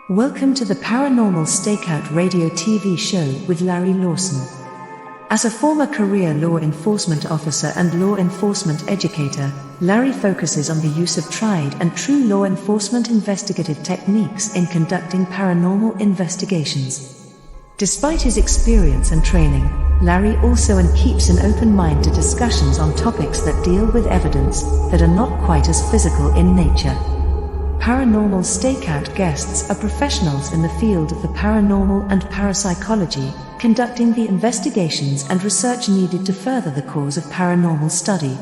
Welcome to the Paranormal Stakeout radio TV show with Larry Lawson. As a former career law enforcement officer and law enforcement educator, Larry focuses on the use of tried and true law enforcement investigative techniques in conducting paranormal investigations. Despite his experience and training, Larry also keeps an open mind to discussions on topics that deal with evidence that are not quite as physical in nature. Paranormal Stakeout guests are professionals in the field of the paranormal and parapsychology, conducting the investigations and research needed to further the cause of paranormal study.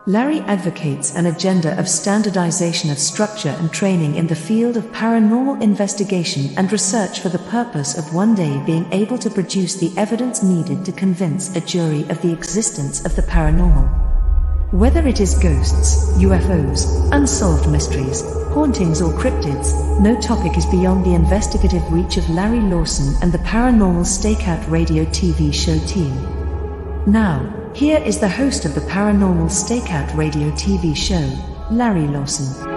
Larry advocates an agenda of standardization of structure and training in the field of paranormal investigation and research for the purpose of one day being able to produce the evidence needed to convince a jury of the existence of the paranormal. Whether it is ghosts, UFOs, unsolved mysteries, hauntings or cryptids, no topic is beyond the investigative reach of Larry Lawson and the Paranormal Stakeout radio TV show team. Now, here is the host of the Paranormal Stakeout radio TV show, Larry Lawson.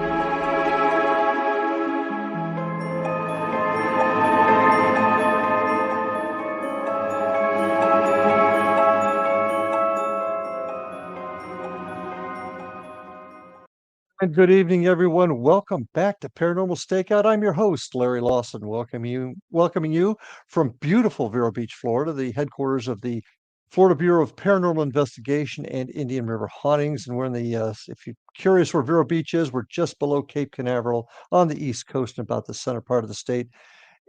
And good evening, everyone. Welcome back to Paranormal Stakeout. I'm your host, Larry Lawson, welcoming you from beautiful Vero Beach, Florida, the headquarters of the Florida Bureau of Paranormal Investigation and Indian River Hauntings. And we're in the, if you're curious where Vero Beach is, we're just below Cape Canaveral on the East Coast, and about the center part of the state.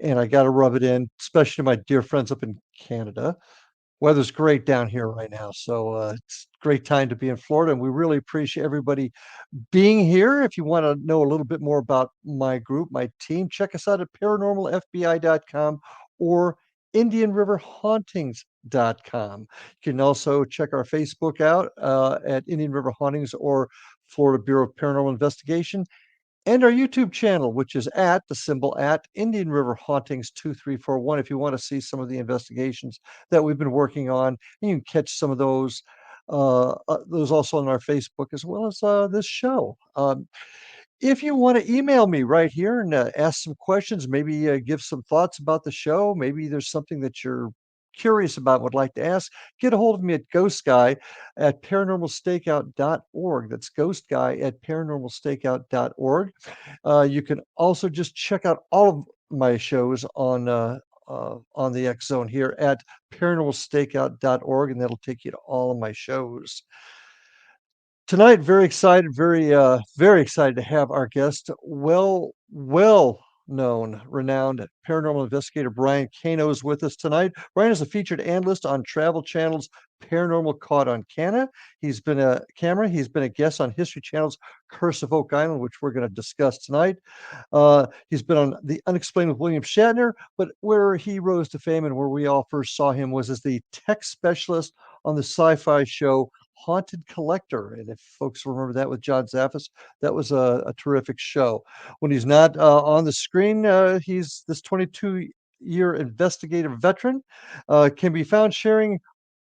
And I got to rub it in, especially my dear friends up in Canada. Weather's great down here right now, so it's a great time to be in Florida, and we really appreciate everybody being here. If you want to know a little bit more about my group, my team, check us out at paranormalfbi.com or indianriverhauntings.com. You can also check our Facebook out at Indian River Hauntings or Florida Bureau of Paranormal Investigation, and our YouTube channel, which is at the symbol at Indian River Hauntings 2341. If you want to see some of the investigations that we've been working on, and you can catch some of those also on our Facebook as well as this show. If you want to email me right here and ask some questions, maybe give some thoughts about the show, maybe there's something that you're curious about, would like to ask, get a hold of me at ghostguy@paranormalstakeout.org. That's ghostguy@paranormalstakeout.org. You can also just check out all of my shows on the X Zone here at paranormalstakeout.org, and that'll take you to all of my shows. Tonight, very excited, very excited to have our guest, well-known, renowned paranormal investigator Brian Cano is with us tonight. Brian is a featured analyst on Travel Channel's Paranormal Caught on Cano. He's been a guest on History Channel's Curse of Oak Island, which we're going to discuss tonight. He's been on the UnXplained with William Shatner, but where he rose to fame and where we all first saw him was as the tech specialist on the SyFy show Haunted Collector. And if folks remember that with John Zaffis, that was a terrific show. When he's not on the screen, he's this 22-year investigative veteran, can be found sharing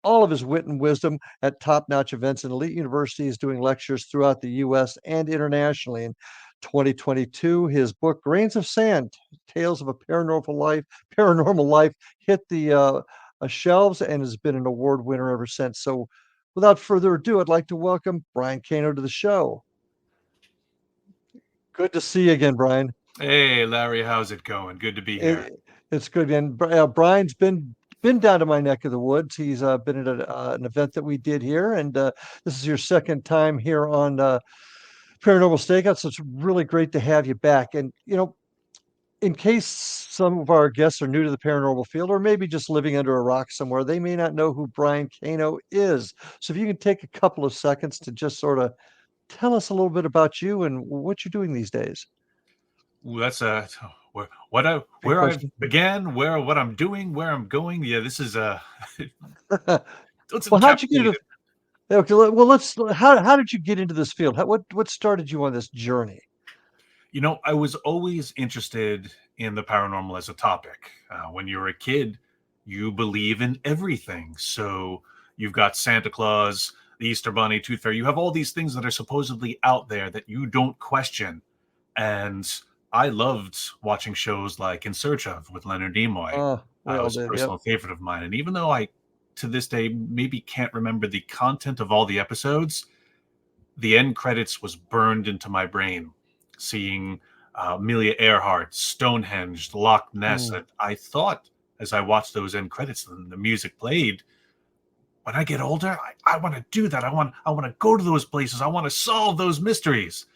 all of his wit and wisdom at top-notch events in elite universities, doing lectures throughout the U.S. and internationally. In 2022, his book, Grains of Sand, Tales of a Paranormal Life, hit the shelves and has been an award winner ever since. So without further ado, I'd like to welcome Brian Cano to the show. Good to see you again, Brian. Hey, Larry, how's it going? Good to be here. It's good. And Brian's been down to my neck of the woods. He's been at an event that we did here, and this is your second time here on Paranormal Stakeout, so it's really great to have you back. And, you know, in case some of our guests are new to the paranormal field, or maybe just living under a rock somewhere, they may not know who Brian Cano is. So if you can take a couple of seconds to just sort of tell us a little bit about you and what you're doing these days. Ooh, that's where I began, what I'm doing, where I'm going. Yeah, this is well, how'd you get into? Okay, well, how did you get into this field? What started you on this journey? You know, I was always interested in the paranormal as a topic. When you're a kid, you believe in everything. So you've got Santa Claus, the Easter Bunny, Tooth Fairy. You have all these things that are supposedly out there that you don't question. And I loved watching shows like In Search of with Leonard Nimoy. Oh, we It all was a did. Yep. personal favorite of mine. And even though I, to this day, maybe can't remember the content of all the episodes, the end credits was burned into my brain. Seeing Amelia Earhart, Stonehenge, Loch Ness. Mm. And I thought, as I watched those end credits and the music played, when I get older, I want to do that. I want to go to those places. I want to solve those mysteries.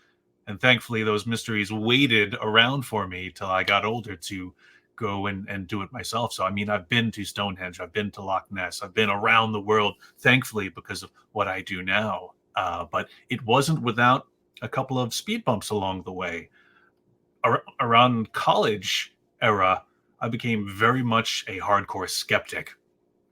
And thankfully, those mysteries waited around for me till I got older to go and do it myself. So, I mean, I've been to Stonehenge. I've been to Loch Ness. I've been around the world, thankfully, because of what I do now. But it wasn't without a couple of speed bumps along the way. Around college era, I became very much a hardcore skeptic.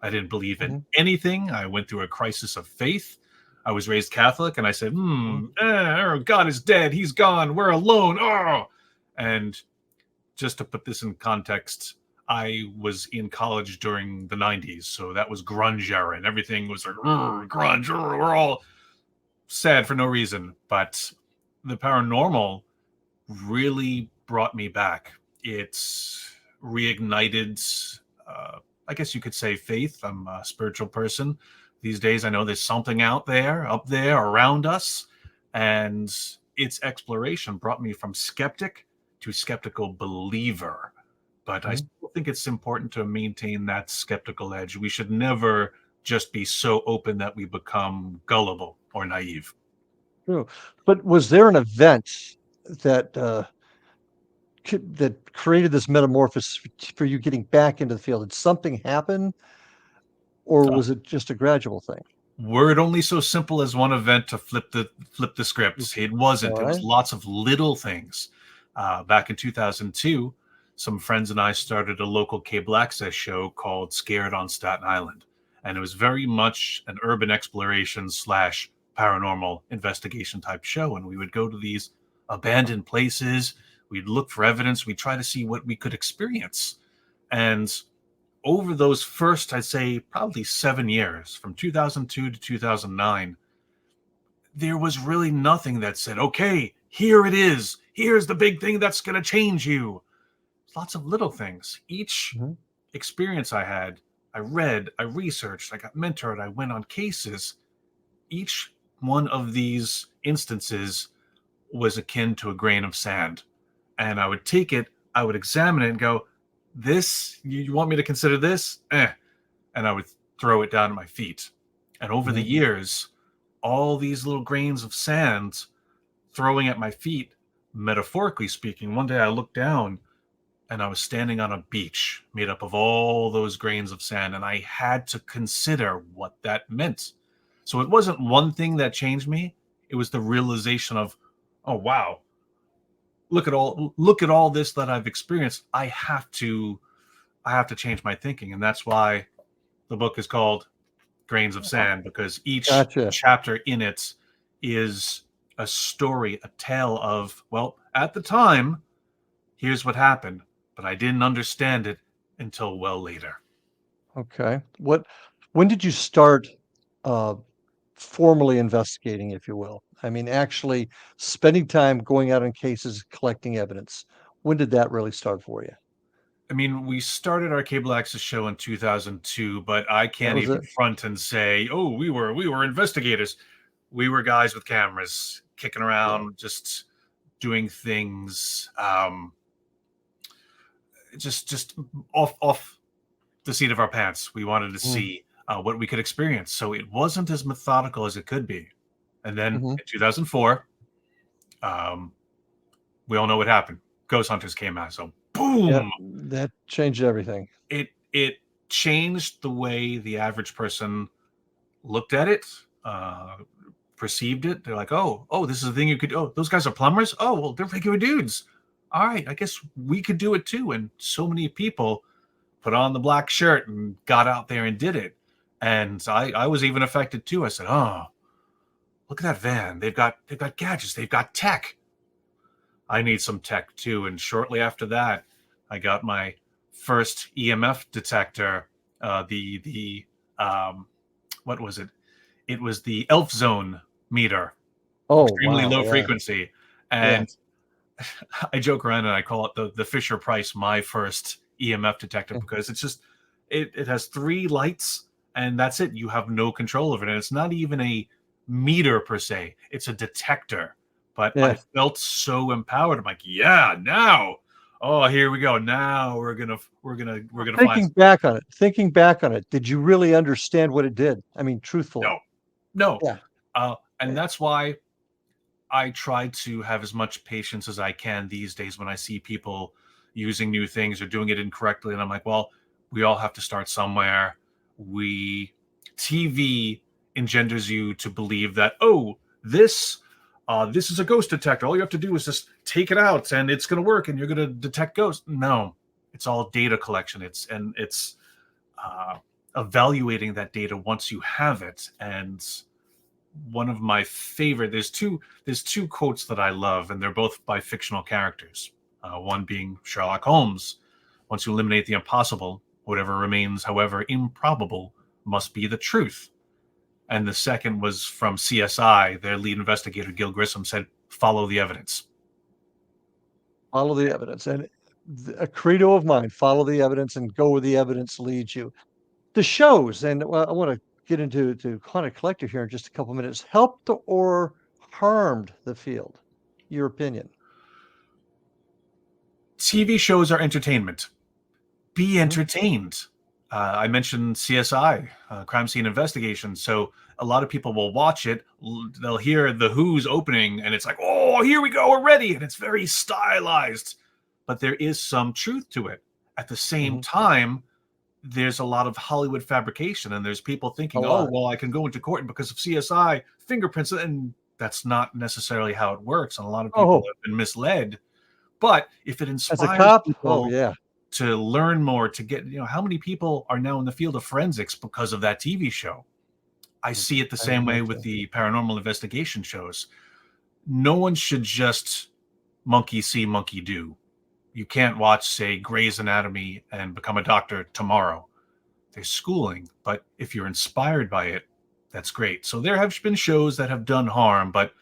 I didn't believe in anything. I went through a crisis of faith. I was raised Catholic, and I said, God is dead. He's gone. We're alone. Oh. And just to put this in context, I was in college during the 90s, so that was grunge era, and everything was like, grunge. We're all sad for no reason. But the paranormal really brought me back. It's reignited, I guess you could say, faith. I'm a spiritual person. These days, I know there's something out there, up there, around us. And its exploration brought me from skeptic to skeptical believer. But I still think it's important to maintain that skeptical edge. We should never just be so open that we become gullible or naive. True. But was there an event that that created this metamorphosis for you getting back into the field? Did something happen, or was it just a gradual thing? Were it only so simple as one event to flip the scripts? It wasn't. It was lots of little things. Back in 2002, some friends and I started a local cable access show called Scared on Staten Island. And it was very much an urban exploration / paranormal investigation type show. And we would go to these abandoned places. We'd look for evidence. We'd try to see what we could experience. And over those first, I'd say, probably 7 years, from 2002 to 2009, there was really nothing that said, okay, here it is. Here's the big thing that's going to change you. Lots of little things. Each experience I had, I read, I researched, I got mentored, I went on cases. Each one of these instances was akin to a grain of sand. And I would take it, I would examine it and go, this, you want me to consider this? And I would throw it down at my feet. And over the years, all these little grains of sand throwing at my feet, metaphorically speaking, one day I looked down and I was standing on a beach made up of all those grains of sand, and I had to consider what that meant. So it wasn't one thing that changed me. It was the realization of, oh, wow, look at all this that I've experienced. I have to change my thinking. And that's why the book is called Grains of Sand, because each chapter in it is a story, a tale of, well, at the time, here's what happened, but I didn't understand it until well later. Okay. When did you start formally investigating, if you will? I mean, actually spending time going out on cases, collecting evidence. When did that really start for you? I mean, we started our cable access show in 2002, but I can't even front and say, oh, we were investigators. We were guys with cameras kicking around, just doing things, just off the seat of our pants. We wanted to see what we could experience. So it wasn't as methodical as it could be. And then in 2004, we all know what happened. Ghost Hunters came out. So boom! Yep, that changed everything. It changed the way the average person looked at it, perceived it. They're like, oh, this is a thing you could. Oh, those guys are plumbers. Oh, well, they're regular dudes. All right, I guess we could do it too. And so many people put on the black shirt and got out there and did it. And I was even affected too. I said, oh, look at that van. They've got gadgets. They've got tech. I need some tech too. And shortly after that, I got my first EMF detector. What was it? It was the Elf Zone meter. Oh, extremely low frequency. And I joke around and I call it the Fisher Price my first EMF detector, Yeah. because it's just it has 3 lights and that's it. You have no control over it, and it's not even a meter per se. It's a detector. But I Yeah. felt so empowered. I'm like, yeah, now. Oh, here we go. Now we're gonna find. Thinking back on it, did you really understand what it did? I mean, truthfully. No, no. Yeah. And that's why I try to have as much patience as I can these days when I see people using new things or doing it incorrectly. And I'm like, well, we all have to start somewhere. TV engenders you to believe that, oh, this is a ghost detector. All you have to do is just take it out and it's going to work and you're going to detect ghosts. No, it's all data collection. It's evaluating that data once you have it. And one of my favorite, there's two quotes that I love, and they're both by fictional characters. One being Sherlock Holmes: once you eliminate the impossible, whatever remains, however improbable, must be the truth. And the second was from CSI. Their lead investigator, Gil Grissom, said, follow the evidence. Follow the evidence. And a credo of mine, follow the evidence and go where the evidence leads you. The shows, and I want to get into Haunted Collector here in just a couple of minutes, helped or harmed the field? Your opinion? TV shows are entertainment. Be Mhm. entertained. I mentioned CSI, crime scene investigation. So a lot of people will watch it. They'll hear the Who's opening, and it's like, oh, here we go, we're ready. And it's very stylized. But there is some truth to it. At the same Mhm. time, there's a lot of Hollywood fabrication, and there's people A thinking, oh, lot. well, I can go into court because of CSI fingerprints, and that's not necessarily how it works. And a lot of people Oh, have been misled. But if it as a inspires cop? Oh, people yeah. to learn more, to get, how many people are now in the field of forensics because of that TV show? I see it the I same agree way with with you. the paranormal investigation shows. No one should just monkey see, monkey do. You can't watch, say, Grey's Anatomy and become a doctor tomorrow. There's schooling, but if you're inspired by it, that's great. So there have been shows that have done harm, but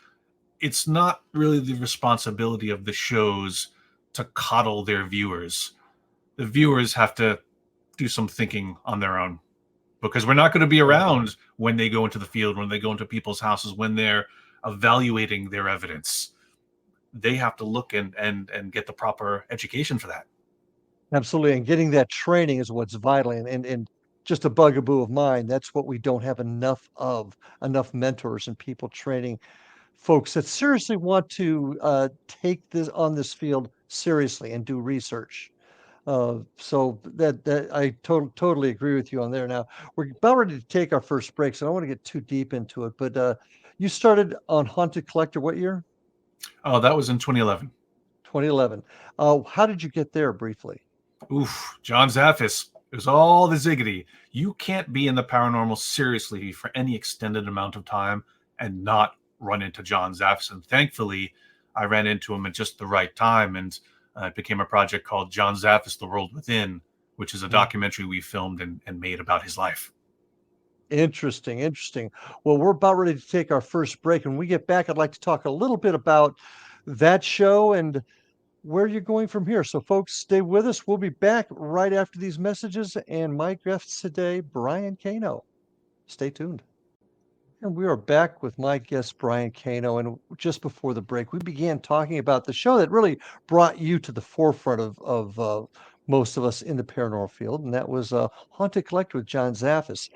it's not really the responsibility of the shows to coddle their viewers. The viewers have to do some thinking on their own, because we're not going to be Yeah. around when they go into the field, when they go into people's houses, when they're evaluating their evidence. They have to look and get the proper education for that. Absolutely, and getting that training is what's vital, and just a bugaboo of mine, that's what we don't have enough mentors and people training folks that seriously want to, take this field seriously and do research. So that I totally agree with you on there. Now, we're about ready to take our first break, so I don't wanna get too deep into it, but, you started on Haunted Collector what year? Oh, that was in 2011. 2011. How did you get there briefly? Oof, John Zaffis. It was all the ziggity. You can't be in the paranormal seriously for any extended amount of time and not run into John Zaffis. And thankfully, I ran into him at just the right time, and it became a project called John Zaffis: The World Within, which is a Mm. documentary we filmed and made about his life. Interesting, interesting. Well, we're about ready to take our first break. When we get back, I'd like to talk a little bit about that show and where you're going from here. So, folks, stay with us. We'll be back right after these messages. And my guest today, Brian Cano. Stay tuned. And we are back with my guest, Brian Cano. And just before the break, we began talking about the show that really brought you to the forefront of most of us in the paranormal field, and that was Haunted Collector with John Zaffis.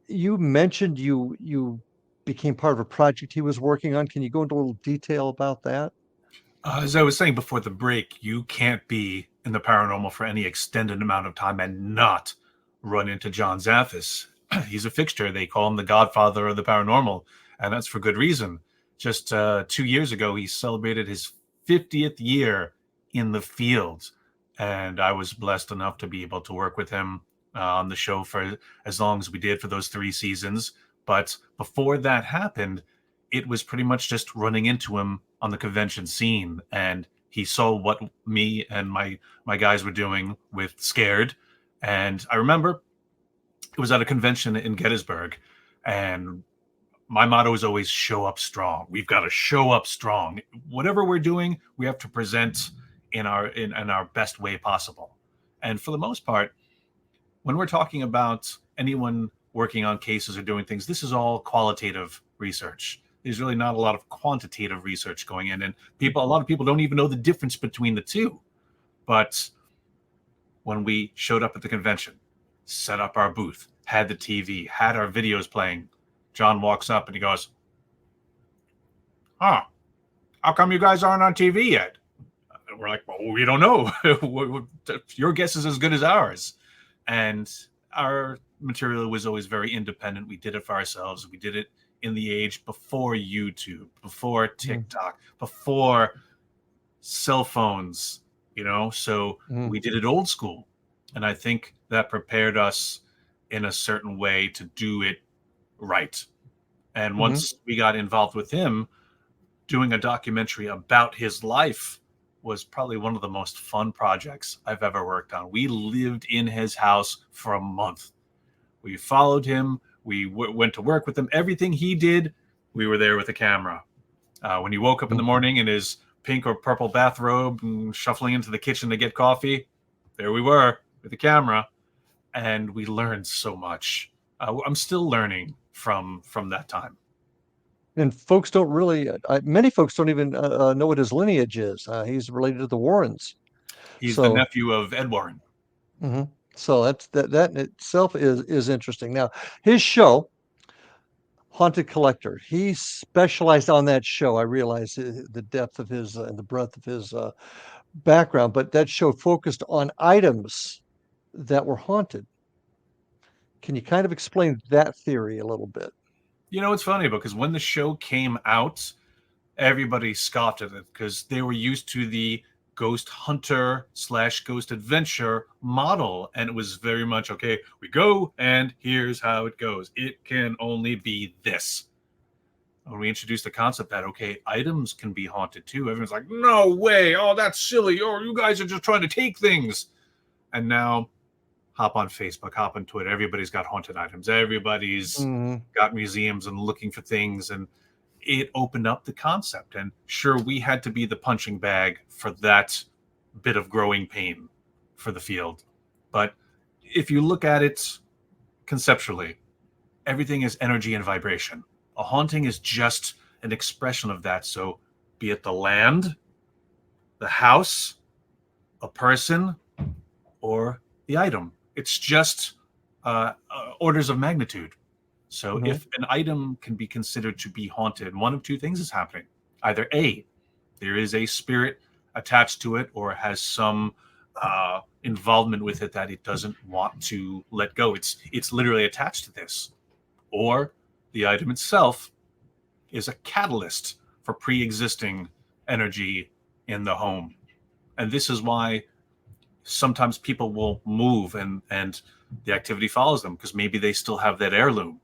You mentioned you became part of a project he was working on. Can you go into a little detail about that? As I was saying before the break, you can't be in the paranormal for any extended amount of time and not run into John Zaffis. He's a fixture. They call him the godfather of the paranormal, and that's for good reason. Just 2 years ago, he celebrated his 50th year in the field, and I was blessed enough to be able to work with him on the show for as long as we did for those 3 seasons. But before that happened, it was pretty much just running into him on the convention scene, and he saw what me and my guys were doing with Scared. And I remember it was at a convention in Gettysburg, and my motto is always show up strong. We've got to show up strong. Whatever we're doing, we have to present in our best way possible. And for the most part, when we're talking about anyone working on cases or doing things, this is all qualitative research. There's really not a lot of quantitative research going in, and a lot of people don't even know the difference between the two. But when we showed up at the convention, set up our booth, had the TV, had our videos playing, John walks up and he goes, "Huh, how come you guys aren't on TV yet?" And we're like, "Well, we don't know. Your guess is as good as ours." And our material was always very independent. We did it for ourselves. We did it in the age before YouTube, before TikTok, before cell phones, so we did it old school. And I think that prepared us in a certain way to do it right. And once we got involved with him, doing a documentary about his life was probably one of the most fun projects I've ever worked on. We lived in his house for a month. We followed him. We went to work with him. Everything he did, we were there with a camera. When he woke up in the morning in his pink or purple bathrobe and shuffling into the kitchen to get coffee, there we were with the camera. And we learned so much. I'm still learning from that time. And folks don't really, many folks don't even know what his lineage is. He's related to the Warrens. He's the nephew of Ed Warren. So that in itself is interesting. Now, his show, Haunted Collector, he specialized on that show. I realize the depth of his and the breadth of his background, but that show focused on items that were haunted. Can you kind of explain that theory a little bit? It's funny because when the show came out, everybody scoffed at it because they were used to the ghost hunter / ghost adventure model. And it was very much, okay, we go and here's how it goes. It can only be this. When we introduced the concept that, okay, items can be haunted too, everyone's like, no way. Oh, that's silly. Oh, you guys are just trying to take things. And now hop on Facebook, hop on Twitter. Everybody's got haunted items. Everybody's got museums and looking for things. And it opened up the concept. And sure, we had to be the punching bag for that bit of growing pain for the field. But if you look at it conceptually, everything is energy and vibration. A haunting is just an expression of that. So be it the land, the house, a person, or the item. It's just orders of magnitude. So if an item can be considered to be haunted, one of two things is happening. Either A, there is a spirit attached to it or has some involvement with it that it doesn't want to let go. It's literally attached to this. Or the item itself is a catalyst for pre-existing energy in the home. And this is why sometimes people will move and the activity follows them because maybe they still have that heirloom.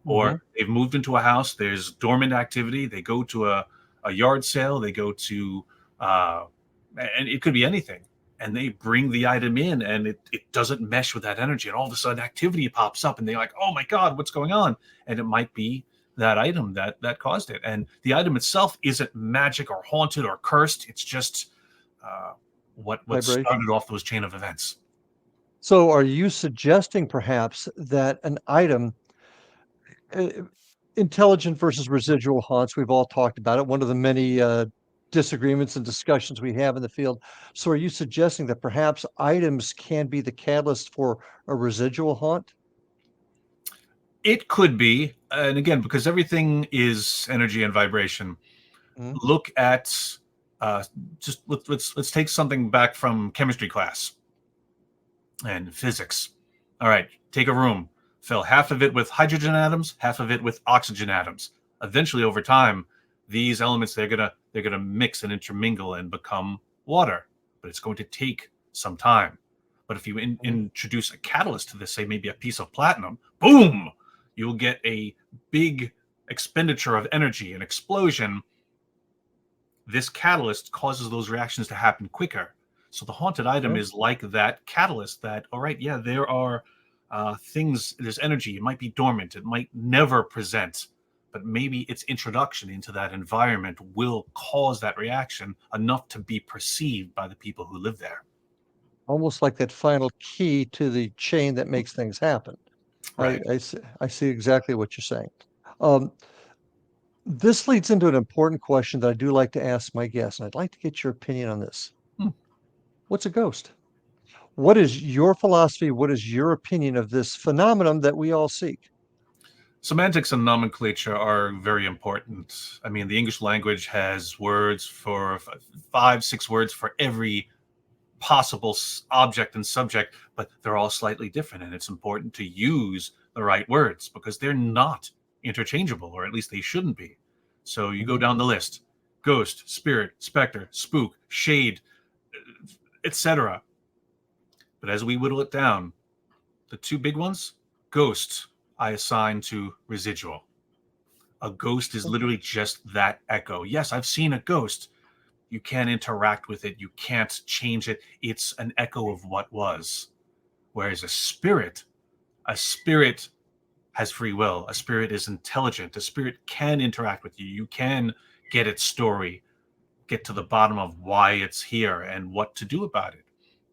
Or they've moved into a house, there's dormant activity, they go to a yard sale, they go to, and it could be anything, and they bring the item in and it doesn't mesh with that energy. And all of a sudden activity pops up and they're like, oh my God, what's going on? And it might be that item that caused it. And the item itself isn't magic or haunted or cursed. It's just what started off those chain of events. So are you suggesting perhaps that an item, intelligent versus residual haunts, we've all talked about it, one of the many disagreements and discussions we have in the field. So are you suggesting that perhaps items can be the catalyst for a residual haunt? It could be. And again, because everything is energy and vibration, look at just let's take something back from chemistry class and physics. All right, take a room, fill half of it with hydrogen atoms, half of it with oxygen atoms. Eventually, over time, these elements they're gonna mix and intermingle and become water. But it's going to take some time. But if you introduce a catalyst to this, say maybe a piece of platinum, boom, you'll get a big expenditure of energy, an explosion. This catalyst causes those reactions to happen quicker. So the haunted item is like that catalyst that, all right, yeah, there are things, there's energy. It might be dormant. It might never present but maybe its introduction into that environment will cause that reaction enough to be perceived by the people who live there. Almost like that final key to the chain that makes things happen. Right. I see exactly what you're saying. Um, this leads into an important question that I do like to ask my guests, and I'd like to get your opinion on this. What's a ghost? What is your philosophy? What is your opinion of this phenomenon that we all seek? Semantics and nomenclature are very important. I mean, the English language has words for 5, 6 words for every possible object and subject, but they're all slightly different. And it's important to use the right words because they're not interchangeable, or at least they shouldn't be. So you go down the list: ghost, spirit, specter, spook, shade, etc. But as we whittle it down, the 2 big ones, ghosts, I assign to residual. A ghost is literally just that echo. Yes, I've seen a ghost. You can't interact with it. You can't change it. It's an echo of what was. Whereas a spirit has free will. A spirit is intelligent. A spirit can interact with you. You can get its story, get to the bottom of why it's here and what to do about it.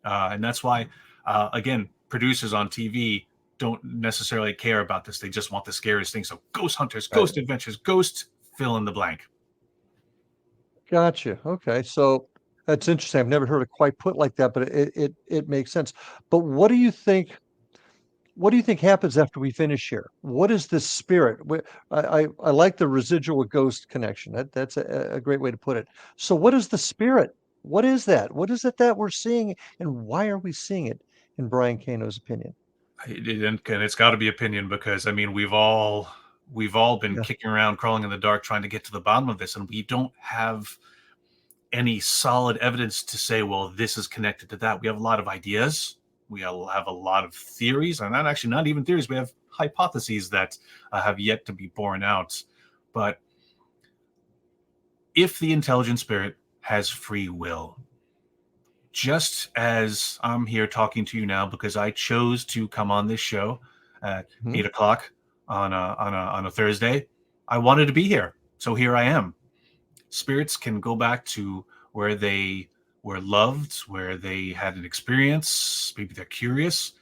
And that's why, again, producers on TV don't necessarily care about this. They just want the scariest thing. So ghost hunters, ghost adventures, ghost fill in the blank. Gotcha. Okay. So that's interesting. I've never heard it quite put like that, but it makes sense. But what do you think? What do you think happens after we finish here? What is this spirit? I like the residual ghost connection. That's a great way to put it. So what is the spirit? What is that? What is it that we're seeing, and why are we seeing it, in Brian Cano's opinion? And it's got to be opinion, because I mean we've all been kicking around, crawling in the dark, trying to get to the bottom of this, and we don't have any solid evidence to say, well, this is connected to that. We have a lot of ideas. We have a lot of theories, and not even theories. We have hypotheses that have yet to be borne out. But if the intelligent spirit has free will, just as I'm here talking to you now because I chose to come on this show at 8 o'clock on a Thursday, I wanted to be here, so here I am. Spirits can go back to where they were loved, where they had an experience. Maybe they're curious.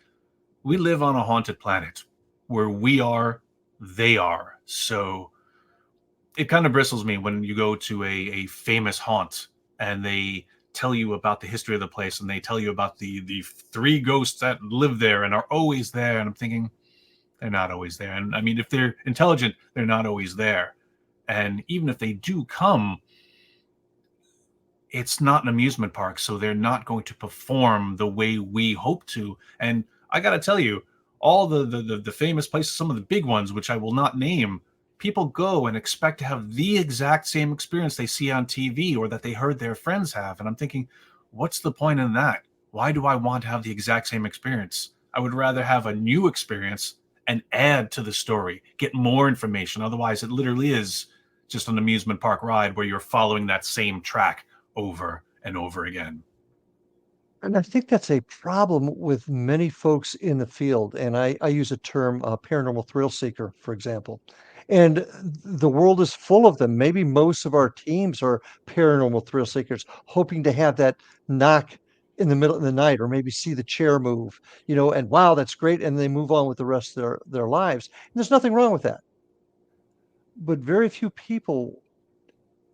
We live on a haunted planet. Where we are, they are. So it kind of bristles me when you go to a famous haunt and they tell you about the history of the place, and they tell you about the 3 ghosts that live there and are always there. And I'm thinking, they're not always there. And I mean, if they're intelligent, they're not always there. And even if they do come, it's not an amusement park, so they're not going to perform the way we hope to. And I got to tell you, all the famous places, some of the big ones, which I will not name, people go and expect to have the exact same experience they see on TV or that they heard their friends have. And I'm thinking, what's the point in that? Why do I want to have the exact same experience? I would rather have a new experience and add to the story, get more information. Otherwise, it literally is just an amusement park ride where you're following that same track over and over again. And I think that's a problem with many folks in the field. And I use a term, paranormal thrill seeker, for example. And the world is full of them. Maybe most of our teams are paranormal thrill seekers, hoping to have that knock in the middle of the night, or maybe see the chair move, and wow, that's great. And they move on with the rest of their lives. And there's nothing wrong with that. But very few people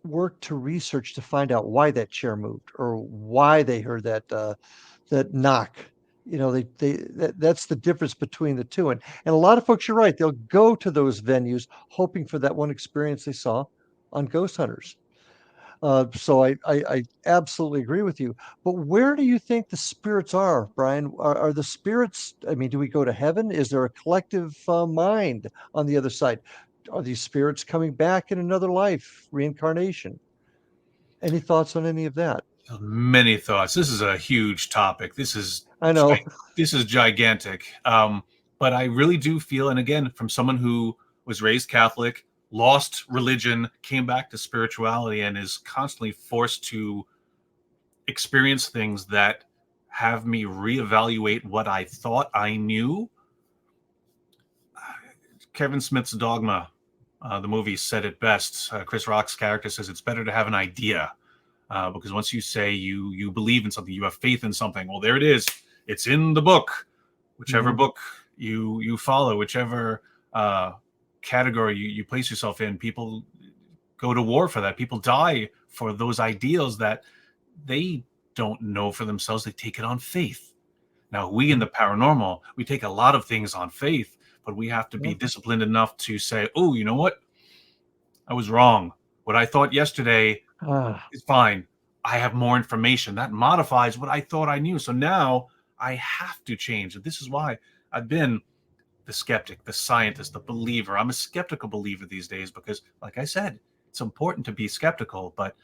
work to research to find out why that chair moved, or why they heard that knock. That's the difference between the two. And a lot of folks, you're right, they'll go to those venues hoping for that one experience they saw on Ghost Hunters. So I absolutely agree with you. But where do you think the spirits are, Brian? Are the spirits, I mean, do we go to heaven? Is there a collective mind on the other side? Are these spirits coming back in another life, reincarnation? Any thoughts on any of that? Many thoughts. This is a huge topic. I know. This is gigantic. But I really do feel, and again, from someone who was raised Catholic, lost religion, came back to spirituality, and is constantly forced to experience things that have me reevaluate what I thought I knew. Kevin Smith's Dogma, the movie said it best. Chris Rock's character says it's better to have an idea, because once you say you believe in something, you have faith in something. Well, there it is. It's in the book. Whichever book you follow, whichever category you place yourself in, people go to war for that. People die for those ideals that they don't know for themselves. They take it on faith. Now, we in the paranormal, we take a lot of things on faith, but we have to be disciplined enough to say, oh, you know what? I was wrong. What I thought yesterday is fine. I have more information. That modifies what I thought I knew. So now I have to change. And this is why I've been the skeptic, the scientist, the believer. I'm a skeptical believer these days because, like I said, it's important to be skeptical, but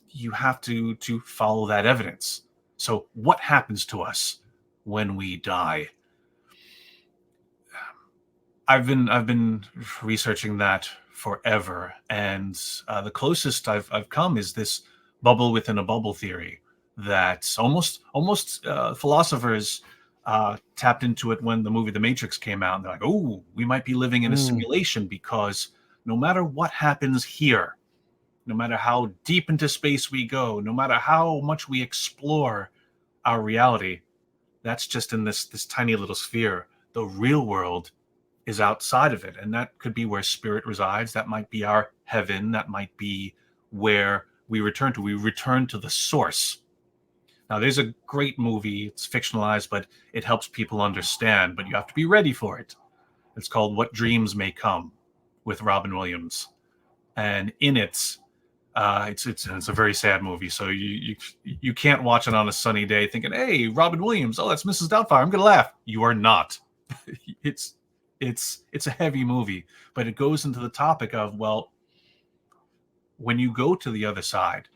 you have to follow that evidence. So what happens to us when we die? I've been researching that forever, and the closest I've come is this bubble within a bubble theory. That's almost philosophers tapped into it when the movie The Matrix came out. And they're like, oh, we might be living in a simulation, because no matter what happens here, no matter how deep into space we go, no matter how much we explore our reality, that's just in this tiny little sphere. The real world is outside of it. And that could be where spirit resides. That might be our heaven. That might be where we return to. We return to the source. Now, there's a great movie. It's fictionalized, but it helps people understand. But you have to be ready for it. It's called What Dreams May Come, with Robin Williams. And in it, it's a very sad movie. So you can't watch it on a sunny day thinking, hey, Robin Williams, oh, that's Mrs. Doubtfire, I'm going to laugh. You are not. It's a heavy movie, but it goes into the topic of, well, when you go to the other side,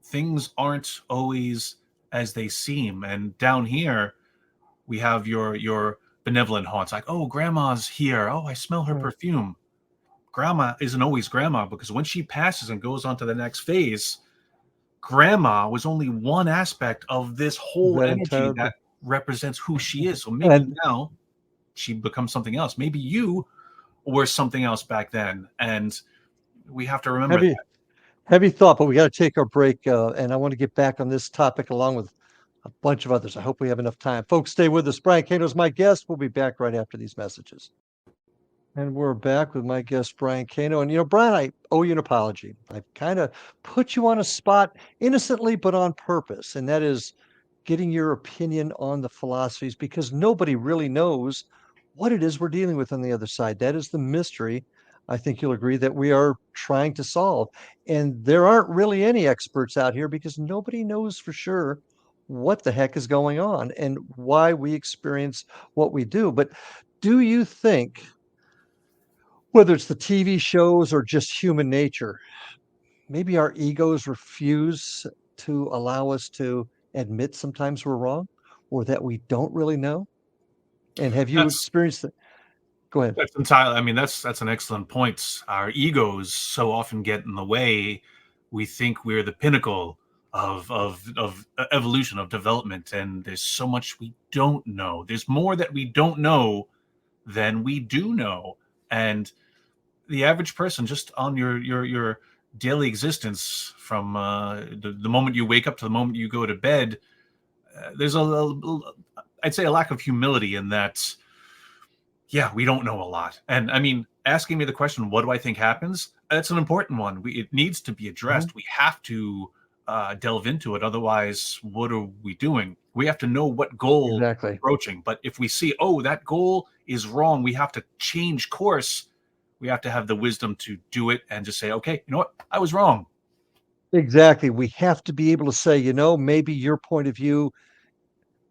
things aren't always as they seem. And down here, we have your benevolent haunts, like, oh, grandma's here. Oh, I smell her perfume. Grandma isn't always grandma, because when she passes and goes on to the next phase, grandma was only one aspect of this whole energy that represents who she is. So maybe now she becomes something else. Maybe you were something else back then. And we have to remember that. Heavy thought, but we got to take our break. And I want to get back on this topic along with a bunch of others. I hope we have enough time. Folks, stay with us. Brian Cano is my guest. We'll be back right after these messages. And we're back with my guest, Brian Cano. And, Brian, I owe you an apology. I kind of put you on a spot innocently, but on purpose. And that is getting your opinion on the philosophies, because nobody really knows what it is we're dealing with on the other side. That is the mystery, I think you'll agree, that we are trying to solve. And there aren't really any experts out here, because nobody knows for sure what the heck is going on and why we experience what we do. But do you think, whether it's the TV shows or just human nature, maybe our egos refuse to allow us to admit sometimes we're wrong, or that we don't really know? And have you experienced that? Go ahead. That's entirely. I mean, that's an excellent point. Our egos so often get in the way. We think we're the pinnacle of evolution, of development, and there's so much we don't know. There's more that we don't know than we do know. And the average person, just on your daily existence, from the moment you wake up to the moment you go to bed, there's I'd say a lack of humility in that. Yeah, we don't know a lot. And I mean, asking me the question, what do I think happens? That's an important one. It needs to be addressed. We have to delve into it. Otherwise, what are we doing? We have to know what goal we're approaching. But if we see, oh, that goal is wrong, we have to change course. We have to have the wisdom to do it and just say, okay, you know what? I was wrong. Exactly. We have to be able to say, maybe your point of view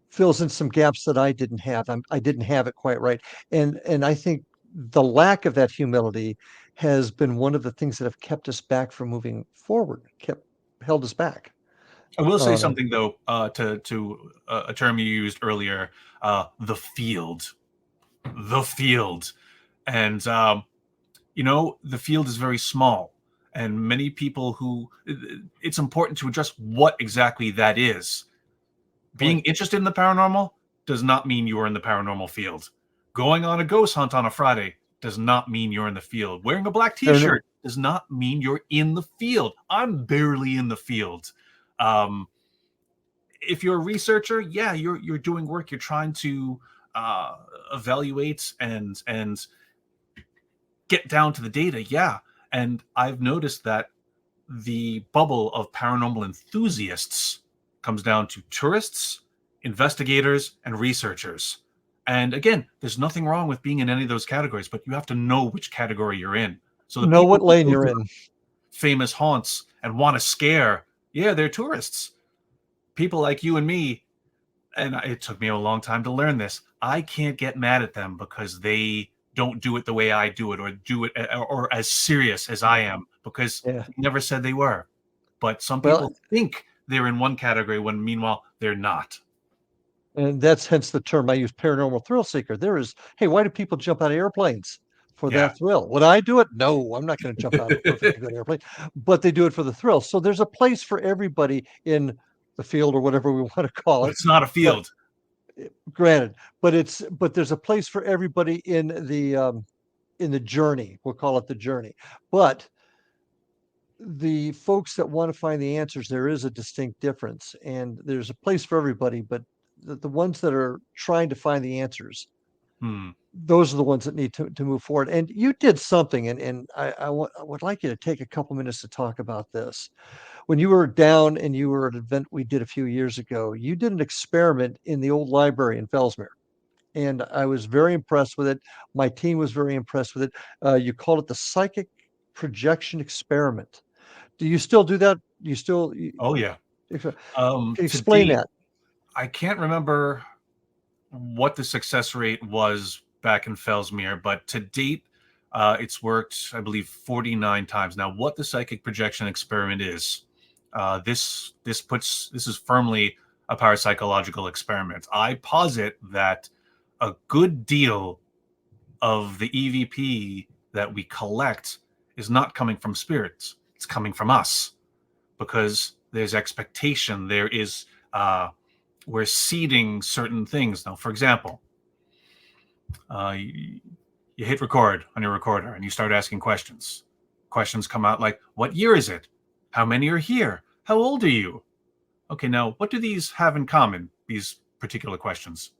fills in some gaps that I didn't have. I didn't have it quite right. And I think the lack of that humility has been one of the things that have kept us back from moving forward, held us back. I will say something, though, to a term you used earlier, the field. The field. And, the field is very small. And many people it's important to address what exactly that is. Being interested in the paranormal does not mean you are in the paranormal field. Going on a ghost hunt on a Friday does not mean you're in the field. Wearing a black Fair enough. t-shirt does not mean you're in the field. I'm barely in the field. If you're a researcher, yeah, you're doing work. You're trying to evaluate and get down to the data. Yeah. And I've noticed that the bubble of paranormal enthusiasts comes down to tourists, investigators, and researchers. And again, there's nothing wrong with being in any of those categories, but you have to know which category you're in. So the Know people what who lane go you're to in. famous haunts and want to scare, yeah, they're tourists. People like you and me, and it took me a long time to learn this. I can't get mad at them because they don't do it the way I do it, or do it or as serious as I am, because Yeah. they never said they were. But some Well, people think they're in one category when meanwhile they're not. and that's hence the term I use, paranormal thrill seeker. There is, hey, why do people jump out of airplanes for Yeah. that thrill? Would I do it? No, I'm not going to jump out of a perfectly good airplane, but they do it for the thrill. So there's a place for everybody in the field, or whatever we want to call But it. it's not a field. Granted, but there's a place for everybody in the journey. We'll call it the journey. But the folks that want to find the answers, there is a distinct difference, and there's a place for everybody. But the ones that are trying to find the answers, those are the ones that need to move forward. And you did something, and I would like you to take a couple minutes to talk about this. When you were down and you were at an event we did a few years ago, you did an experiment in the old library in Fellsmere. And I was very impressed with it. My team was very impressed with it. You called it the psychic projection experiment. Do you still do that? You still? Oh yeah. Explain that. I can't remember what the success rate was back in Fellsmere, but to date, it's worked, I believe, 49 times. Now, what the psychic projection experiment is, this is firmly a parapsychological experiment. I posit that a good deal of the EVP that we collect is not coming from spirits; it's coming from us, because there's expectation. There is we're seeding certain things. Now, for example, you hit record on your recorder and you start asking questions. Questions come out like, what year is it? How many are here? How old are you? Okay, now, what do these have in common, these particular questions?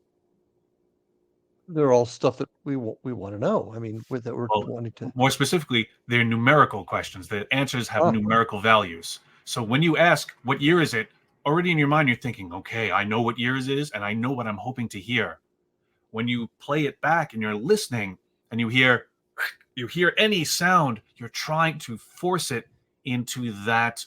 They're all stuff that we want to know. I mean, that we're wanting to. More specifically, they're numerical questions. The answers have numerical values. So when you ask, what year is it? Already in your mind, you're thinking, okay, I know what year it is, and I know what I'm hoping to hear. When you play it back and you're listening and you hear any sound, you're trying to force it into that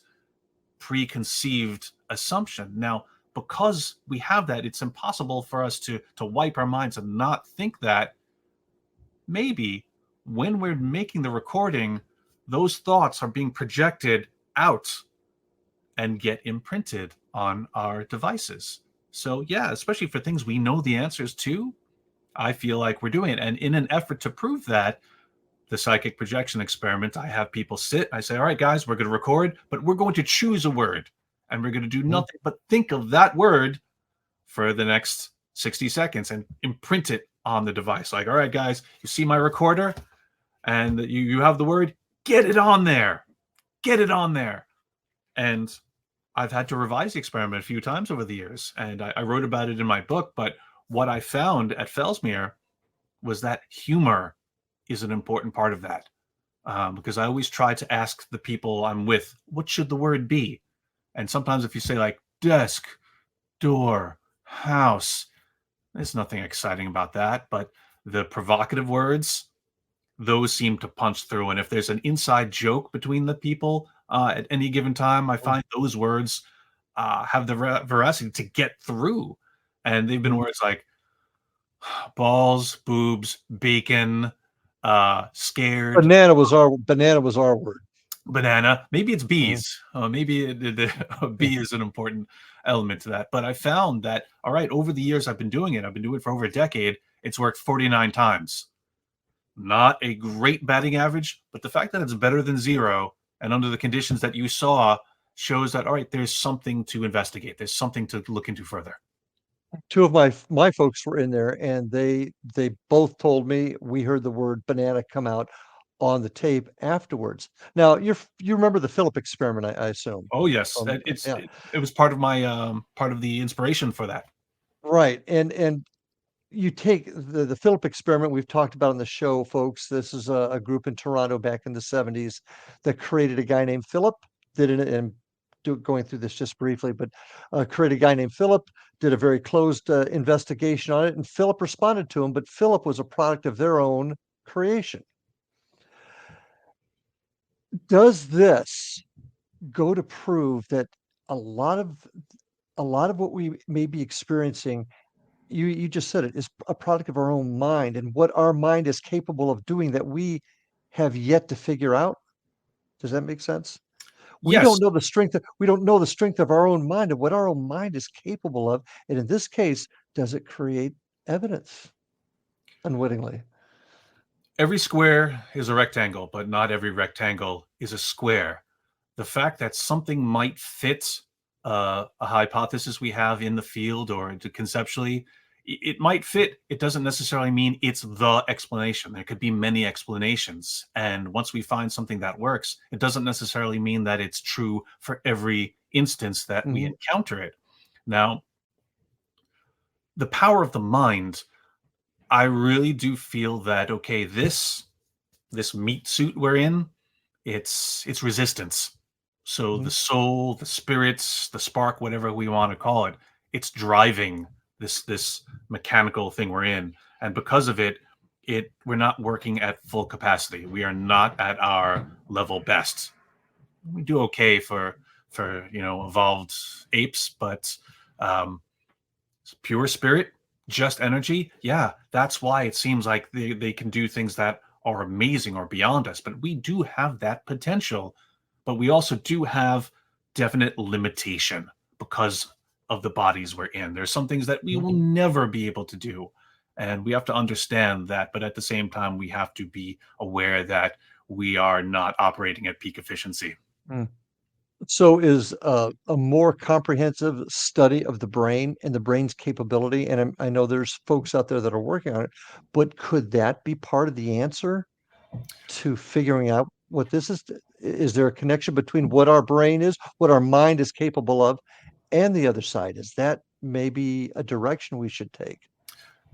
preconceived assumption. Now, because we have that, it's impossible for us to wipe our minds and not think that. Maybe when we're making the recording, those thoughts are being projected out and get imprinted on our devices. So yeah, especially for things we know the answers to, I feel like we're doing it. And in an effort to prove that, the psychic projection experiment, I have people sit, I say, all right, guys, we're going to record, but we're going to choose a word, and we're going to do nothing but think of that word for the next 60 seconds and imprint it on the device. Like, all right, guys, you see my recorder and you have the word, get it on there. Get it on there. And I've had to revise the experiment a few times over the years, and I wrote about it in my book. But what I found at Fellsmere was that humor is an important part of that, because I always try to ask the people I'm with, what should the word be? And sometimes if you say like desk, door, house, there's nothing exciting about that. But the provocative words, those seem to punch through. And if there's an inside joke between the people at any given time, I find those words have the veracity to get through. And they've been words like balls, boobs, bacon, scared. Banana was our word. Banana. Maybe it's bees. Maybe the bee is an important element to that. But I found that, all right, over the years I've been doing it for over a decade. It's worked 49 times. Not a great batting average, but the fact that it's better than zero and under the conditions that you saw shows that, all right, there's something to investigate. There's something to look into further. Two of my folks were in there, and they both told me we heard the word banana come out on the tape afterwards. Now, you remember the Philip experiment, I assume? Oh yes, From yeah, it was part of my part of the inspiration for that. right, and you take the Philip experiment we've talked about on the show, folks. This is a group in Toronto back in the 70s that created a guy named Philip, did it, and going through this just briefly, but created a guy named Philip, did a very closed investigation on it, and Philip responded to him, but Philip was a product of their own creation. Does this go to prove that a lot of a lot of what we may be experiencing, you just said it, is a product of our own mind and what our mind is capable of doing that we have yet to figure out? Does that make sense? Yes, We don't know the strength of our own mind and what our own mind is capable of, and in this case, does it create evidence unwittingly? every square is a rectangle, but not every rectangle is a square. The fact that something might fit a hypothesis we have in the field or conceptually, it might fit. It doesn't necessarily mean it's the explanation. There could be many explanations. And once we find something that works, it doesn't necessarily mean that it's true for every instance that we Mhm, encounter it. Now, the power of the mind, I really do feel that, okay, this meat suit we're in, it's resistance. So mhm, the soul, the spirits, the spark, whatever we want to call it, it's driving this mechanical thing we're in. And because of it, we're not working at full capacity. We are not at our level best. We do okay for evolved apes, but um, pure spirit, just energy, yeah, that's why it seems like they can do things that are amazing or beyond us. But we do have that potential, but we also do have definite limitation because of the bodies we're in. There's some things that we mhm, will never be able to do, and we have to understand that. But at the same time, we have to be aware that we are not operating at peak efficiency. mm. So is a more comprehensive study of the brain and the brain's capability, and I know there's folks out there that are working on it, but could that be part of the answer to figuring out what this is? Is there a connection between what our brain is, what our mind is capable of, and the other side? Is that maybe a direction we should take?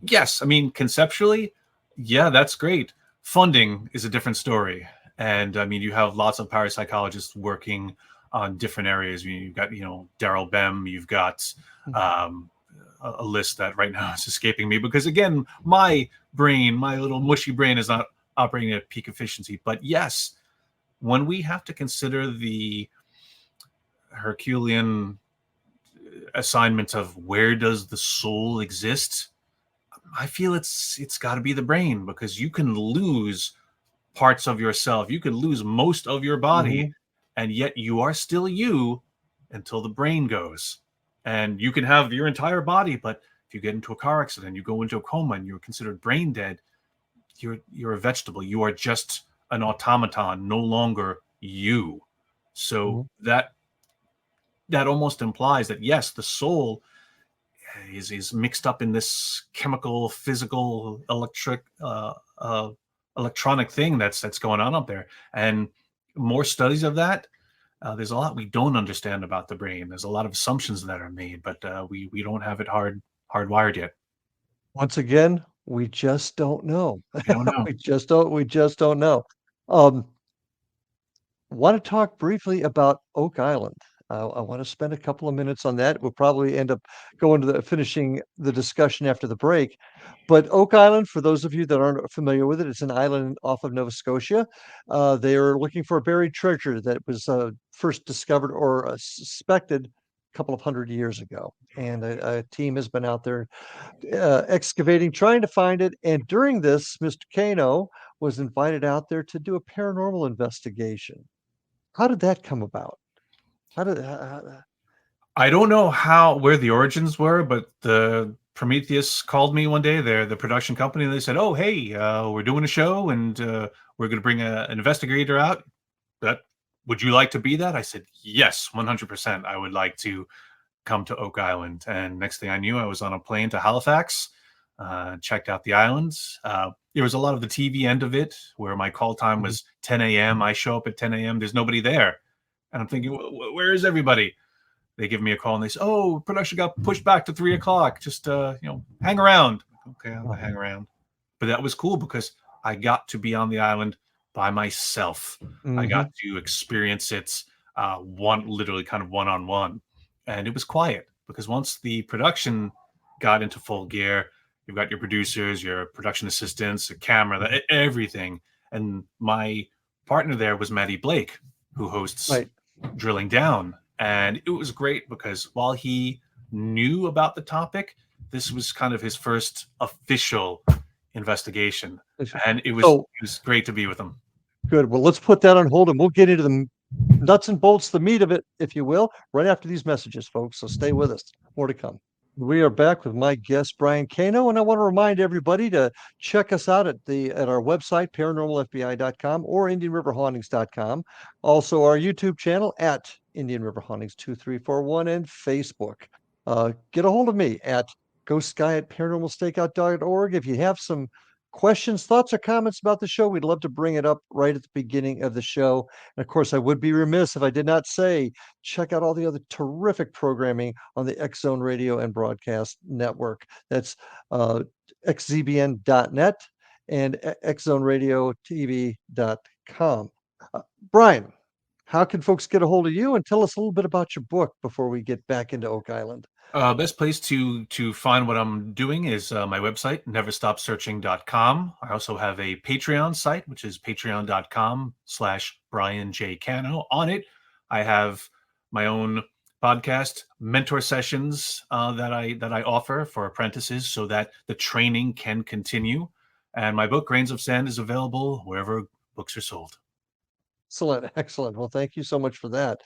Yes, I mean conceptually, yeah, that's great. Funding is a different story, and I mean you have lots of parapsychologists working on different areas. You've got Daryl Bem, you've got Mm, um, a list that right now is escaping me because again, my brain, my little mushy brain, is not operating at peak efficiency. But yes, when we have to consider the Herculean assignment of where does the soul exist, I feel it's got to be the brain because you can lose parts of yourself. You can lose most of your body, mhm, and yet you are still you until the brain goes. And you can have your entire body, but if you get into a car accident, you go into a coma, and you're considered brain dead, you're a vegetable. You are just an automaton, no longer you. So mhm, that almost implies that yes, the soul is mixed up in this chemical, physical, electronic thing that's going on up there. And more studies of that. There's a lot we don't understand about the brain. There's a lot of assumptions that are made, but we don't have it hardwired yet. once again, we just don't know. We don't know. We just don't know. Um, Want to talk briefly about Oak Island. I want to spend a couple of minutes on that. We'll probably end up going to finishing the discussion after the break. But Oak Island, for those of you that aren't familiar with it, it's an island off of Nova Scotia. They are looking for a buried treasure that was first discovered or suspected a couple of hundred years ago. And a team has been out there excavating, trying to find it. And during this, Mr. Cano was invited out there to do a paranormal investigation. How did that come about? How did I don't know where the origins were, but the Prometheus called me one day. They're the production company, and they said, "Oh, hey, we're doing a show, and we're going to bring an investigator out. That would you like to be that?" I said, "Yes, 100%. I would like to come to Oak Island. And next thing I knew, I was on a plane to Halifax, checked out the islands. There was a lot of the TV end of it where my call time was 10 a.m. I show up at 10 a.m. There's nobody there. And I'm thinking, where is everybody? They give me a call and they say, oh, production got pushed back to 3 o'clock. Just, hang around. Okay, I'll hang around. But that was cool because I got to be on the island by myself. I got to experience it literally kind of one-on-one. And it was quiet because once the production got into full gear, you've got your producers, your production assistants, a camera, everything. And my partner there was Maddie Blake, who hosts Drilling Down. And it was great because while he knew about the topic, this was kind of his first official investigation. And it was great to be with him. Good. Well, let's put that on hold and we'll get into the nuts and bolts, the meat of it, if you will, right after these messages, folks. So stay with us. More to come. We are back with my guest, Brian Cano, and I want to remind everybody to check us out at our website, paranormalfbi.com or indianriverhauntings.com. Also, our YouTube channel at Indian River Hauntings 2341 and Facebook. Get a hold of me at ghostsky@paranormalstakeout.org. If you have some questions, thoughts, or comments about the show, we'd love to bring it up right at the beginning of the show. And of course, I would be remiss if I did not say, check out all the other terrific programming on the X Zone Radio and Broadcast Network. That's xzbn.net and xzoneradiotv.com. Brian, how can folks get a hold of you, and tell us a little bit about your book before we get back into Oak Island? Best place to find what I'm doing is my website, neverstopsearching.com. I also have a Patreon site, which is patreon.com/Brian J. Cano. On it, I have my own podcast, mentor sessions that I offer for apprentices so that the training can continue. And my book, Grains of Sand, is available wherever books are sold. Excellent. Well, thank you so much for that.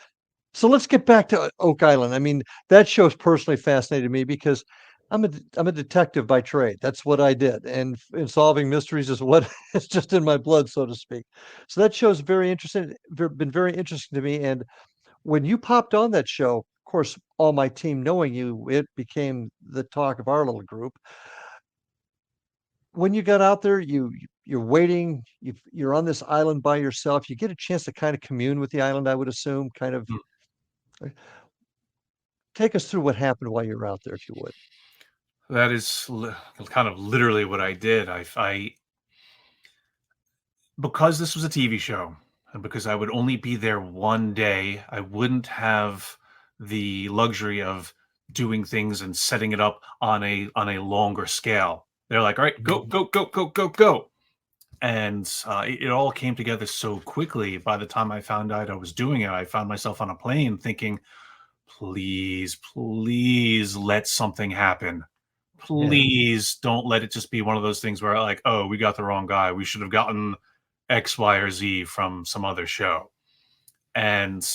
So let's get back to Oak Island. I mean, that show's personally fascinated me because I'm a detective by trade. That's what I did, and solving mysteries is what is just in my blood, so to speak. So that show's very interesting. Been very interesting to me. And when you popped on that show, of course, all my team knowing you, it became the talk of our little group. When you got out there, you're waiting. You're on this island by yourself. You get a chance to kind of commune with the island, I would assume, kind of. Take us through what happened while you were out there, if you would. That is kind of literally what I did. Because this was a TV show, and because I would only be there one day, I wouldn't have the luxury of doing things and setting it up on a longer scale. They're like, all right, go, go, go, go, go, go. And it all came together so quickly. By the time I found out I was doing it, I found myself on a plane thinking, please let something happen. Please don't let it just be one of those things where like, oh, we got the wrong guy. We should have gotten X, Y, or Z from some other show. And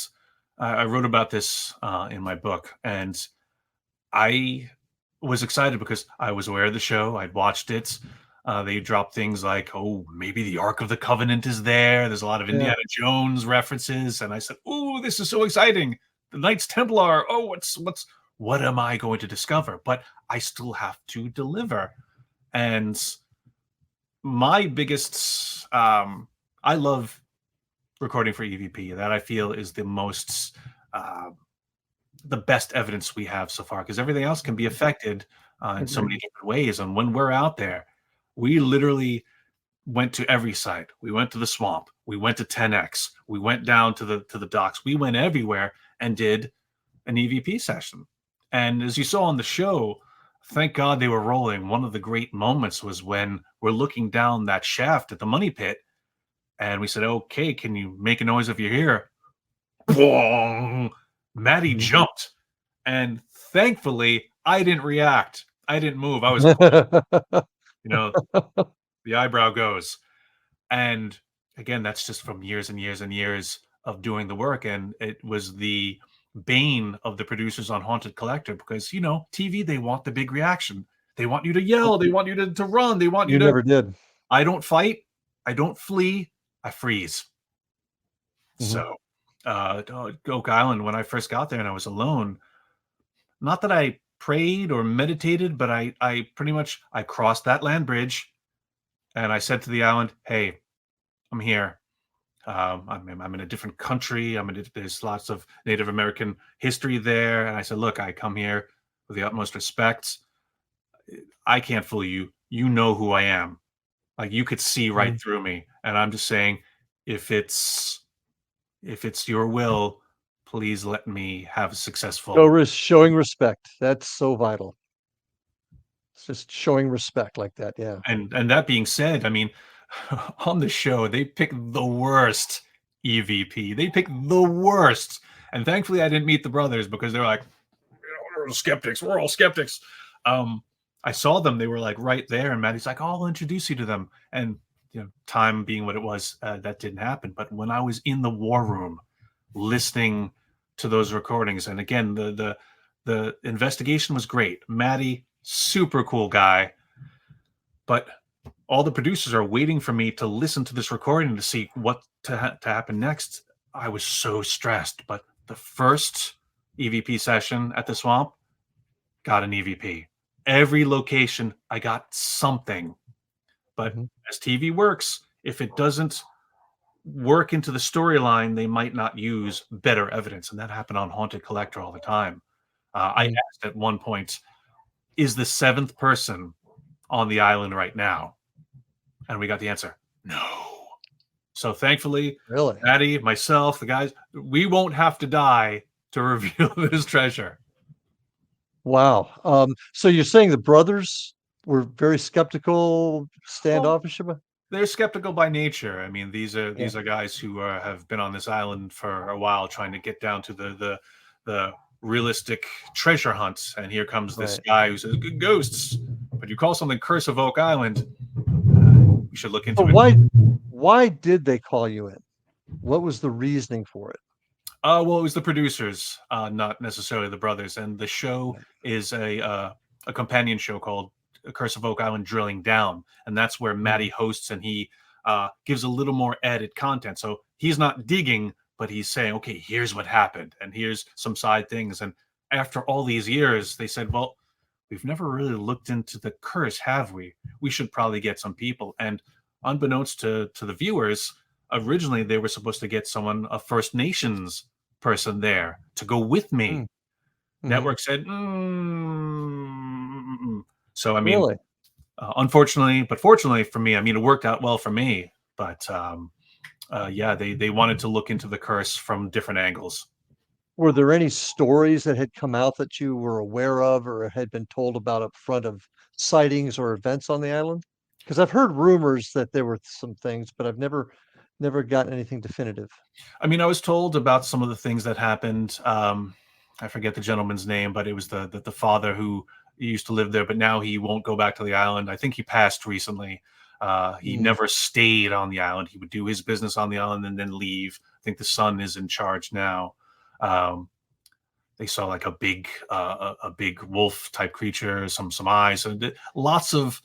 I wrote about this in my book, and I was excited because I was aware of the show. I'd watched it. They dropped things like, oh, maybe the Ark of the Covenant is there. There's a lot of Indiana Jones references. And I said, oh, this is so exciting. The Knights Templar. Oh, what am I going to discover? But I still have to deliver. And my biggest, I love recording for EVP. That I feel is the most, the best evidence we have so far, because everything else can be affected in so many different ways. And when we're out there, we literally went to every site. We went to the swamp. We went to 10X. We went down to the docks. We went everywhere and did an EVP session. And as you saw on the show, thank God they were rolling. One of the great moments was when we're looking down that shaft at the money pit, and we said, okay, can you make a noise if you're here? Boom! Maddie jumped. And thankfully, I didn't react. I didn't move. I was, the eyebrow goes. And again, that's just from years and years and years of doing the work. And it was the bane of the producers on Haunted Collector because, TV, they want the big reaction. They want you to yell. They want you to run. They want you to. You never did. I don't fight. I don't flee. I freeze. So, Oak Island, when I first got there and I was alone, not that I prayed or meditated, but I pretty much I crossed that land bridge and I said to the island, "Hey, I'm here. I'm in a different country. There's lots of Native American history there." And I said, "Look, I come here with the utmost respect. I can't fool you. You know who I am. Like you could see right Mhm. through me. And I'm just saying, if it's your will, please let me have a successful." Showing respect. That's so vital. It's just showing respect like that, yeah. And that being said, I mean, on the show, they pick the worst EVP. They pick the worst. And thankfully I didn't meet the brothers because they're like, we're all skeptics. We're all skeptics. Um, I saw them. They were like right there. And Maddie's like, "Oh, I'll introduce you to them." And time being what it was, that didn't happen. But when I was in the war room listening to those recordings, and again, the investigation was great. Maddie, super cool guy. But all the producers are waiting for me to listen to this recording to see what to happen next. I was so stressed. But the first EVP session at the swamp got an EVP. Every location, I got something. But Mhm. as TV works, if it doesn't work into the storyline, they might not use better evidence. And that happened on Haunted Collector all the time. I Mhm. asked at one point, is the seventh person on the island right now? And we got the answer, no. So thankfully, Really? Maddie, myself, the guys, we won't have to die to reveal this treasure. Wow. So you're saying the brothers were very skeptical, Well, standoffish about. they're skeptical by nature. I mean, these are Yeah, these are guys who have been on this island for a while, trying to get down to the realistic treasure hunt. And here comes this right. guy who says, "Good ghosts," but you call something Curse of Oak Island. We should look So into it. why did they call you in? What was the reasoning for it? Well, it was the producers, not necessarily the brothers. And the show Right. is a companion show called Curse of Oak Island Drilling Down, and that's where Maddie Mm, hosts, and he gives a little more added content. So he's not digging, but he's saying, "Okay, here's what happened, and here's some side things." And after all these years, they said, "Well, we've never really looked into the curse, have we? We should probably get some people." And unbeknownst to the viewers, originally they were supposed to get someone, a First Nations person there to go with mm, me. mhm. Network said, mm, mm, mm. So I mean, Really? unfortunately, but fortunately for me, I mean, it worked out well for me. But yeah, they wanted to look into the curse from different angles. Were there any stories that had come out that you were aware of or had been told about up front of sightings or events on the island? Because I've heard rumors that there were some things, but I've never gotten anything definitive. I mean, I was told about some of the things that happened. I forget the gentleman's name, but it was the father who used to live there, but now he won't go back to the island. I think he passed recently. He Mm, never stayed on the island. He would do his business on the island and then leave. I think the son is in charge now. Um, they saw like a big wolf type creature, some eyes, and lots of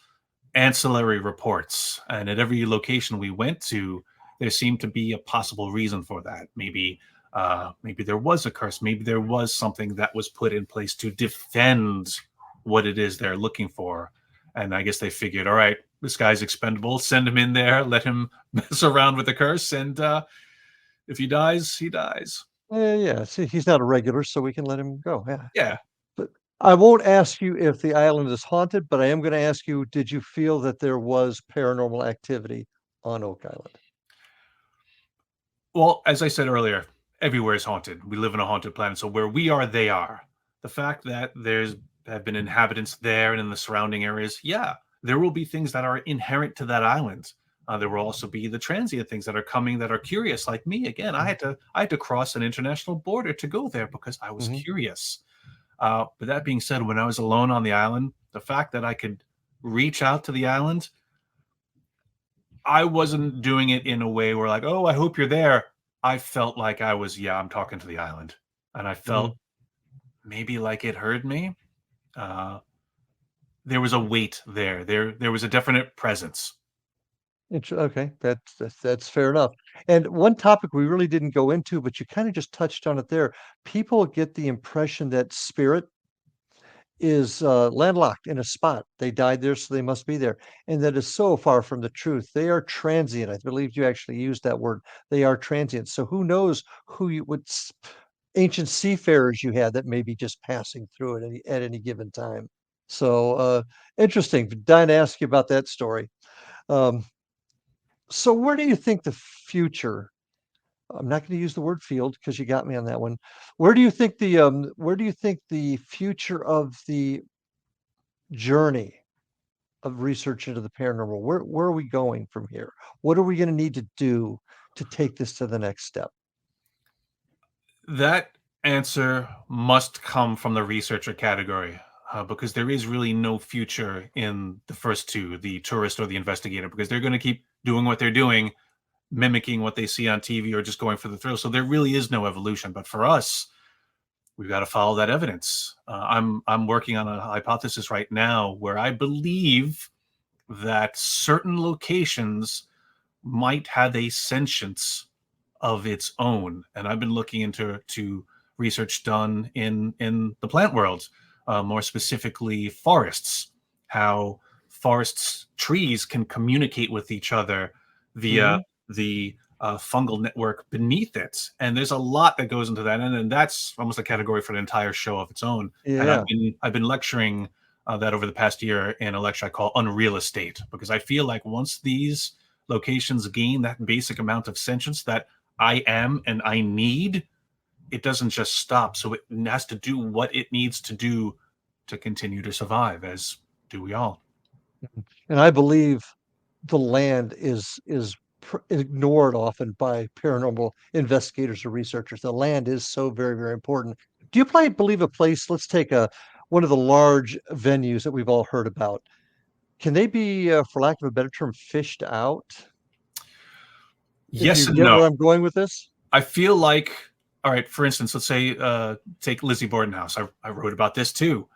ancillary reports. And at every location we went to, there seemed to be a possible reason for that. Maybe there was a curse. Maybe there was something that was put in place to defend what it is they're looking for. And I guess they figured, all right, this guy's expendable. Send him in there. Let him mess around with the curse. And if he dies, he dies. yeah, see, he's not a regular, so we can let him go. Yeah. Yeah. But I won't ask you if the island is haunted, but I am going to ask you, did you feel that there was paranormal activity on Oak Island? Well, as I said earlier, everywhere is haunted. We live in a haunted planet, so where we are, they are. The fact that there's have been inhabitants there and in the surrounding areas, yeah, there will be things that are inherent to that island. There will also be the transient things that are coming that are curious, like me. Again, I had to cross an international border to go there because I was Mm-hmm. curious. But that being said, when I was alone on the island, the fact that I could reach out to the island, I wasn't doing it in a way where like, oh, I hope you're there. I felt like I was, yeah, I'm talking to the island. And I Mm-hmm. felt maybe like it heard me. Uh, there was a weight there. There was a definite presence. Okay, that's fair enough. And one topic we really didn't go into, but you kind of just touched on it there. People get the impression that spirit is landlocked in a spot. They died there, so they must be there. And that is so far from the truth. They are transient. I believe you actually used that word. They are transient. So who knows who you would ancient seafarers you had that may be just passing through at any given time. So interesting. Dying to ask you about that story. Um, so where do you think the future? I'm not going to use the word field because you got me on that one. Where do you think the future of the journey of research into the paranormal, where are we going from here? What are we going to need to do to take this to the next step? That answer must come from the researcher category, because there is really no future in the first two, the tourist or the investigator, because they're going to keep doing what they're doing, mimicking what they see on TV or just going for the thrill. So there really is no evolution. But for us, we've got to follow that evidence. I'm working on a hypothesis right now where I believe that certain locations might have a sentience of its own, and I've been looking into research done in the plant world, more specifically forests, how forests trees can communicate with each other via Mhm. the fungal network beneath it, and there's a lot that goes into that, and that's almost a category for an entire show of its own. And Yeah. I've been lecturing that over the past year in a lecture I call Unreal Estate, because I feel like once these locations gain that basic amount of sentience that I am and I need, it doesn't just stop. So it has to do what it needs to do to continue to survive, as do we all. And I believe the land is ignored often by paranormal investigators or researchers. The land is so very, very important. Do you believe a place, let's take one of the large venues that we've all heard about. Can they be, for lack of a better term, fished out? If Yes you and get no. where I'm going with this? I feel like, all right, for instance, let's say take Lizzie Bordenhouse. I wrote about this too.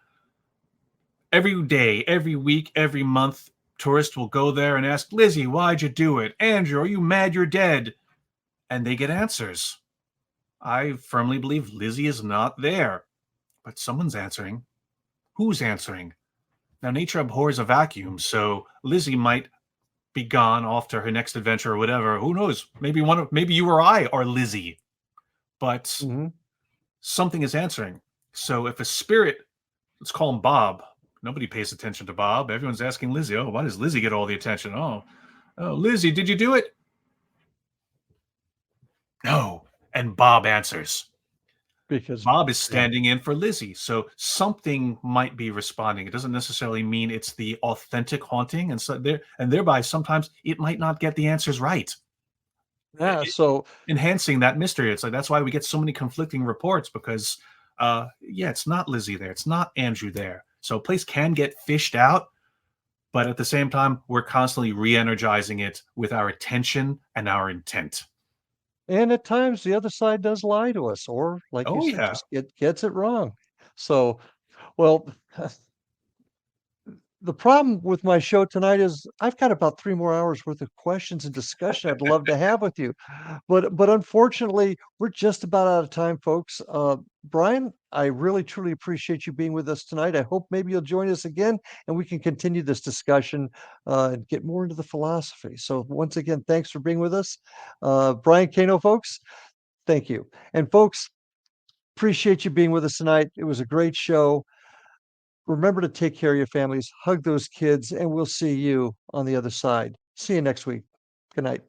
Every day, every week, every month, tourists will go there and ask, Lizzie, why'd you do it? Andrew, are you mad you're dead? And they get answers. I firmly believe Lizzie is not there, but someone's answering. Who's answering? Now, nature abhors a vacuum, so Lizzie might be gone off to her next adventure or whatever. Who knows? Maybe you or I are Lizzie, but Mhm. something is answering. So if a spirit, let's call him Bob. Nobody pays attention to Bob. Everyone's asking Lizzie. Oh, why does Lizzie get all the attention? Oh, Lizzie, did you do it? No. And Bob answers. Because Bob is yeah. standing in for Lizzie. So something might be responding. It doesn't necessarily mean it's the authentic haunting. And thereby sometimes it might not get the answers right. Yeah, so Enhancing that mystery. It's like that's why we get so many conflicting reports, because yeah, it's not Lizzie there. It's not Andrew there. So a place can get fished out, but at the same time, we're constantly re-energizing it with our attention and our intent. and at times the other side does lie to us, or like you Oh said, yeah. just gets it wrong. So, well, the problem with my show tonight is I've got about 3 more hours worth of questions and discussion I'd love to have with you. But unfortunately, we're just about out of time, folks. Brian, I really truly appreciate you being with us tonight. I hope maybe you'll join us again and we can continue this discussion and get more into the philosophy. So once again, thanks for being with us. Brian Cano, folks, thank you. And folks, appreciate you being with us tonight. It was a great show. Remember to take care of your families, hug those kids, and we'll see you on the other side. See you next week. Good night.